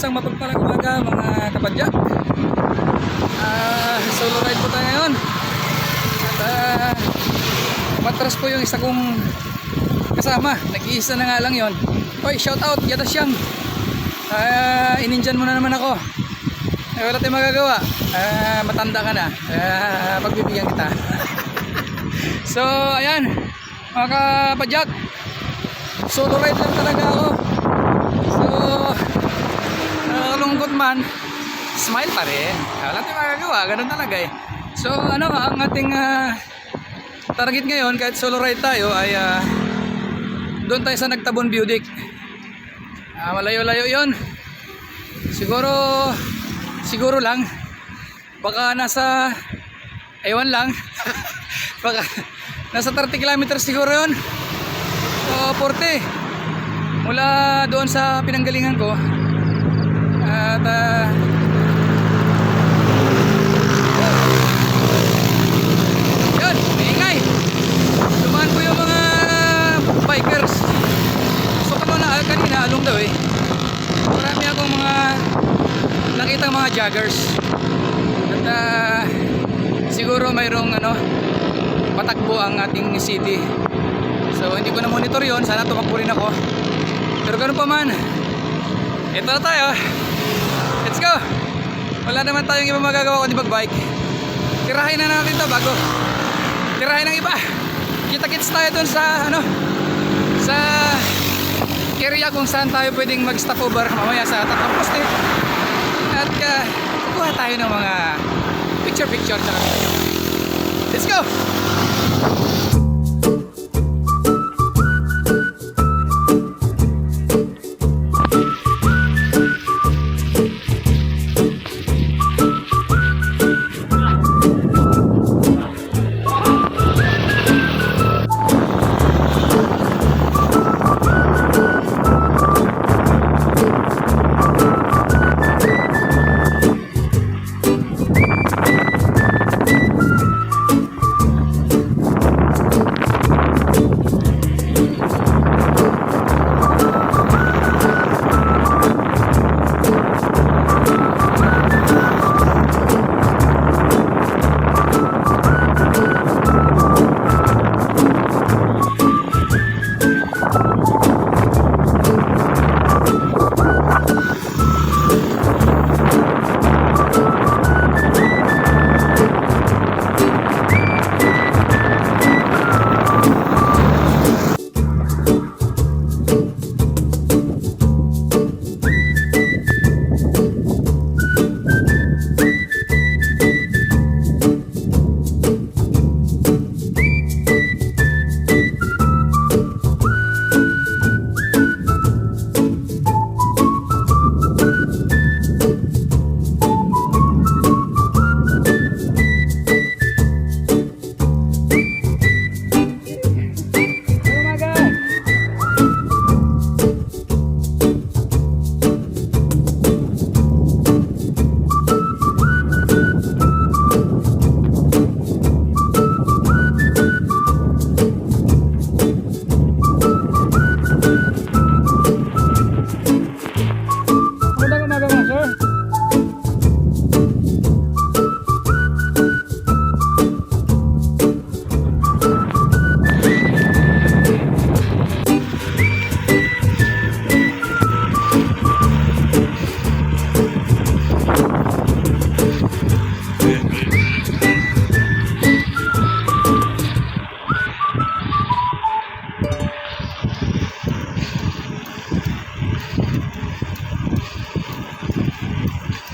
isang mapagpalang umaga mga kapadyak. Solo ride po tayo ngayon. At matras po yung isa kong kasama. Nag-iisa na nga lang yon. Oy, shout out, Yata Siyang. Ininjan mo na naman ako. Wala tayong magagawa. Matanda ka na. Pagbibigyan kita. So, ayan. Mga kapadyak. Solo ride lang talaga ako. So, lungkot man, smile pa rin. Wala tayong magagawa. Ganun talaga eh. So, ang ating target ngayon, kahit solo ride tayo, ay doon tayo sa Nagtabon Budik. Malayo-layo yon. Siguro lang. Baka nasa, ewan lang. Baka nasa 30 kilometers siguro yon. O 40. Mula doon sa pinanggalingan ko. At yun, maingay. Dumaan po yung mga bikers. So kanina along daw eh. Marami akong mga nakitang mga joggers. At siguro mayroong patakbo ang ating city. So hindi ko na monitor yon. Sana tumakbo rin ako. Pero ganun pa man, ito na tayo. Let's go. Wala naman tayong iba magagawa kundi mag-bike. Tirahin na natin to bago tirahin ng iba. Kita-kits tayo dun sa sa area kung saan tayo pwedeng mag-stop over mamaya sa tatlong poste. At kukuha tayo ng mga picture sa kanila. Let's go.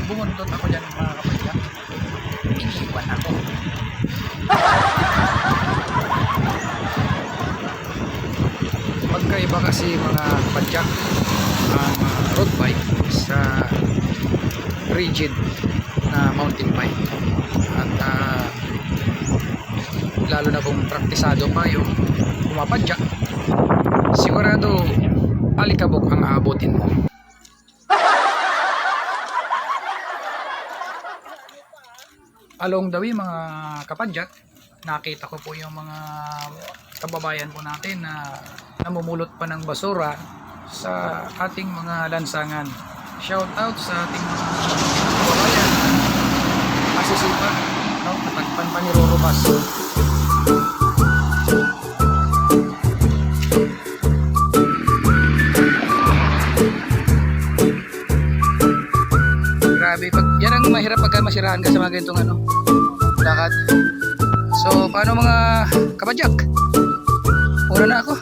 Bumundot ako dyan mga kapadyak. Iniwan ako. Magkaiba kasi mga kapadyak ang road bike sa rigid na mountain bike. At lalo na kung praktisado pa yung pumapadyak, sigurado alikabok ang aabutin mo. Along the way mga kapadyak, nakita ko po yung mga kababayan po natin na namumulot pa ng basura sa ating mga lansangan. shout out sa ating mga kababayan. Masisipa. No? Natagpan pa ni Roro Bas. Grabe, yan ang mahirap pagka masirahan ka sa mga ganitong lakad. So, paano mga kabadyak? Una na ako.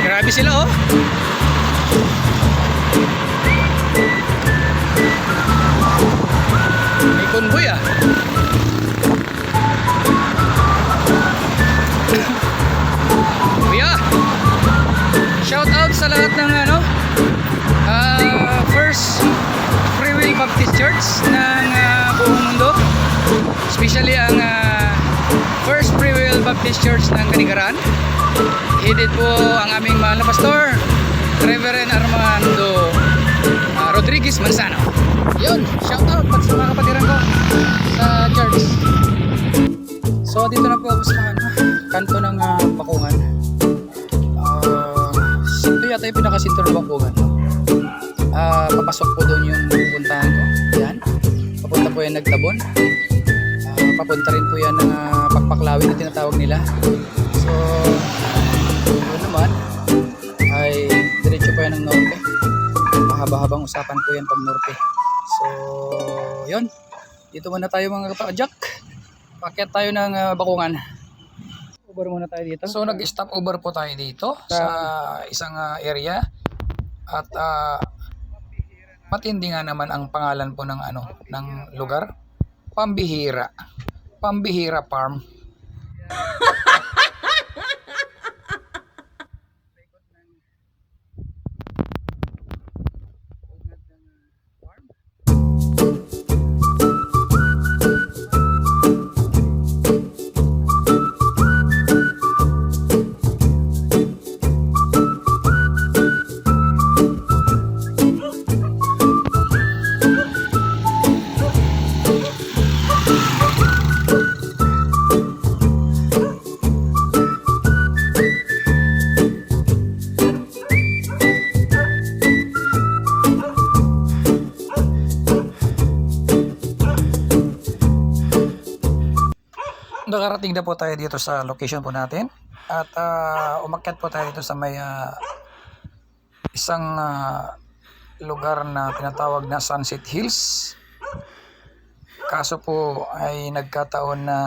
Grabe sila oh. May convoy ah. Kuya, shout out sa lahat ng First Free Will Baptist Church ng buong mundo. Especially ang First Free Will Baptist Church ng Kanigaran. Headed po ang aming mahal na pastor, Reverend Armando Rodriguez Manzano. Yun, shout out pati sa mga kapatiran ko sa church. So dito na po ako sa kanto ng Bakungan. Ito yata yung pinakasinto ng Bakungan. Papasok po doon yung pupuntahan ko. Yan, papunta po yan Nagtabon. Papunta rin po yan ng Pakpaklawin na tinatawag nila. So yun naman ay diretso pa yan ng norte. Mahaba-habang usapan po yan pag norte. So yun, dito muna tayo mga kapakajak. Pakyat tayo ng Bakungan. Over muna tayo dito. So nag-stop over po tayo dito sa isang area. At matindi nga naman ang pangalan po ng ng lugar. Pambihira. Pambihira Farm. Nakarating na po tayo dito sa location po natin at umakyat po tayo dito sa may isang lugar na tinatawag na Sunset Hills. Kaso po ay nagkataon na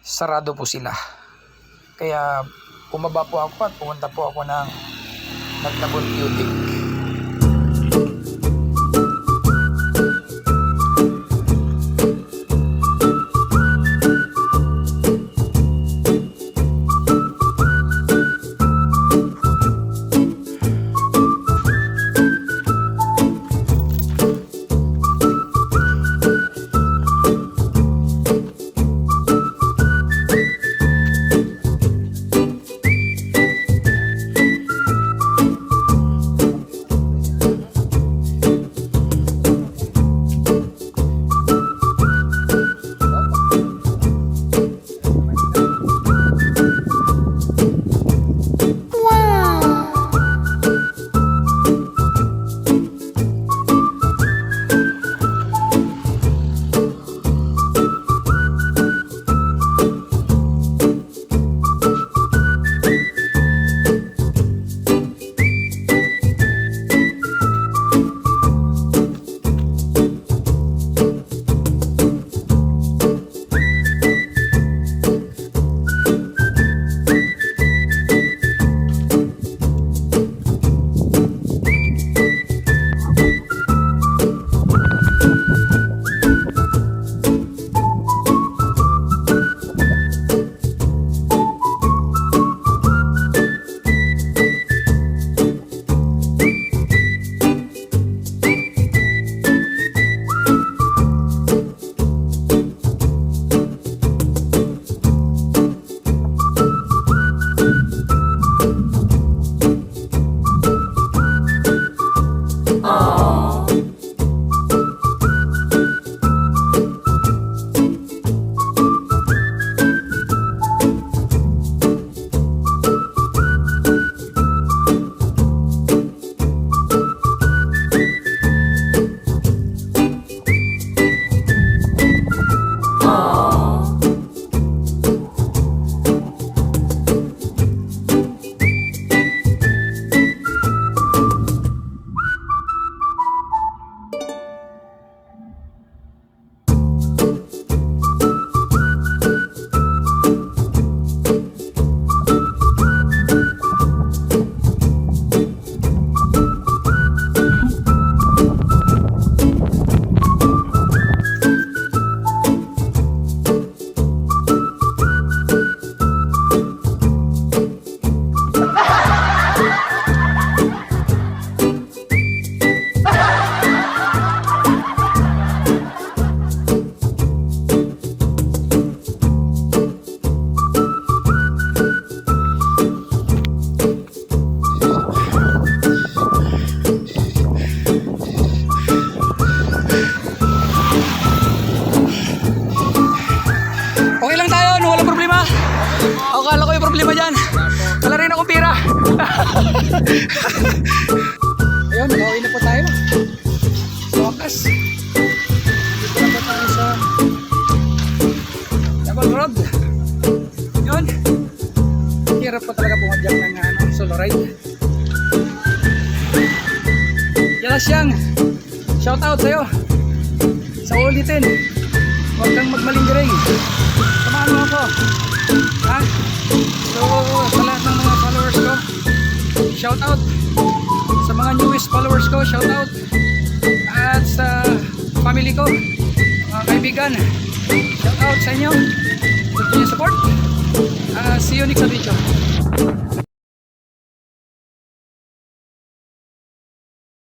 sarado po sila. Kaya bumaba po ako at pumunta po ako ng Nagtabon Cubic. Ayun, nakauwi na po tayo. Sa wakas. Dito na po tayo sa Double Road. Yun. Hirap po talaga pumadyak ng solo ride. Yan siyang shout out sa'yo. Sa ulitin. Huwag kang magmalinggering. Samahan mo ako. Ha? So, sa lahat ng mga followers ko, shout out. Sa mga newest followers ko, shout out. At sa family ko, mga kaibigan, shout out sa inyo. Continue support. See you next video.